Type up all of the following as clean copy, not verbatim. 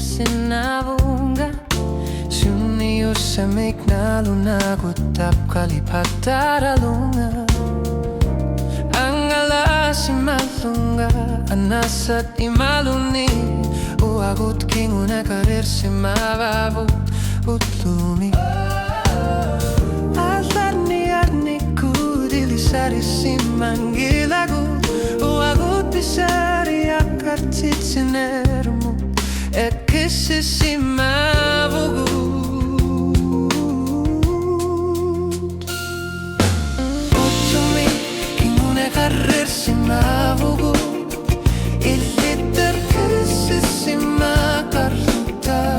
sinabunga Suniyo sa miknalunagot tap kalipat taralunga Ang alasi malunga Anasat imaluni Uagot kinguna karir si mababut utlumi Alani arniku dilisari si mangilagut Uagot bisari akartit sinermu Ekisi si mabugut Utumi kinguna karir si mabugut Iliter kisi si makarluta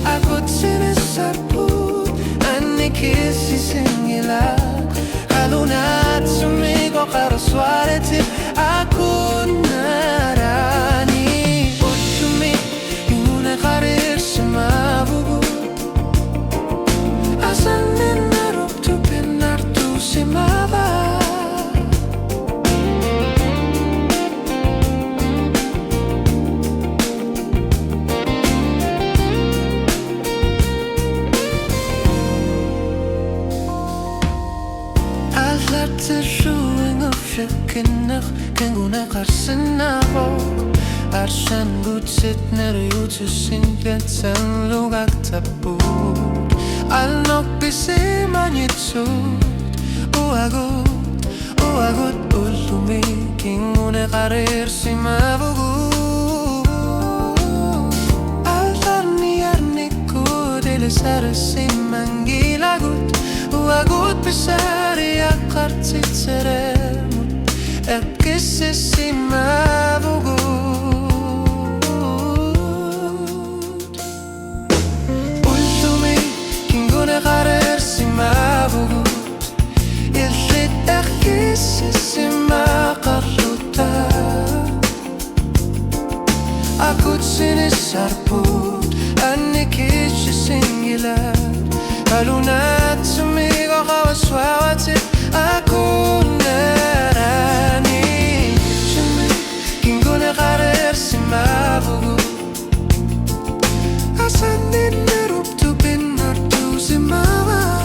Agot sinisarput Ani kisi singila Kalunat sumigo karaswareti Ako narani Utumi kinguna karir si mabugut Asanin narup tu pinartu si mabah Kinach kenguna karsinabo Arsan gutsit neruyutu singlet sen lugak taput Alnok bisi manitsut Uagut ulumi kinguna karir si mabugut Altarni arniku dilisar si mangilagut Uagut bisari akartit serem Ekisi si mabugut Ultumi kinguna karir si mabugut Illit ekisi si makarluta Akut sinisarput Ani kisi singilat Kalunat sumigo kawaswawatit Ako narani Shumi kinguna karir si mabugut Asanin narup tu pinartu si mabah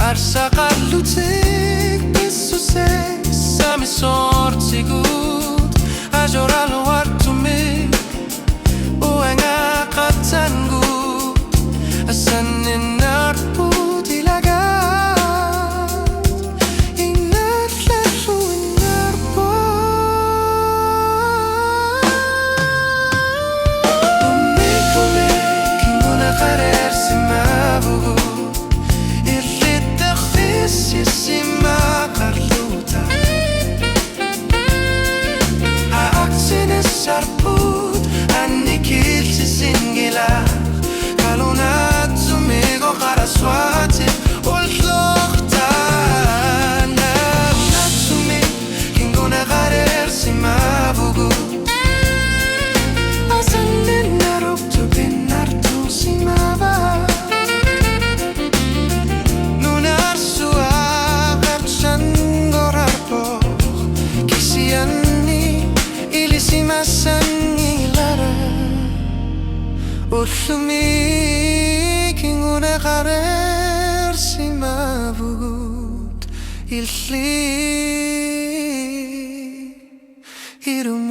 Arsa kallutik pisuse Sami sortsigut Ajoralu artumi Uenga katangut Asanin arput ilagat Inarlalu inarput Umi kinguna karir si mabugut Si makarluta Aaksine sarput Ani kilsi singila Kalunat sumigo karaswati Ultloqtan Kalunat sumig kinguna karir si mabugut Asanin narup tu pinartu si mabah Ultumi kinguna karir si mabugut Illi irum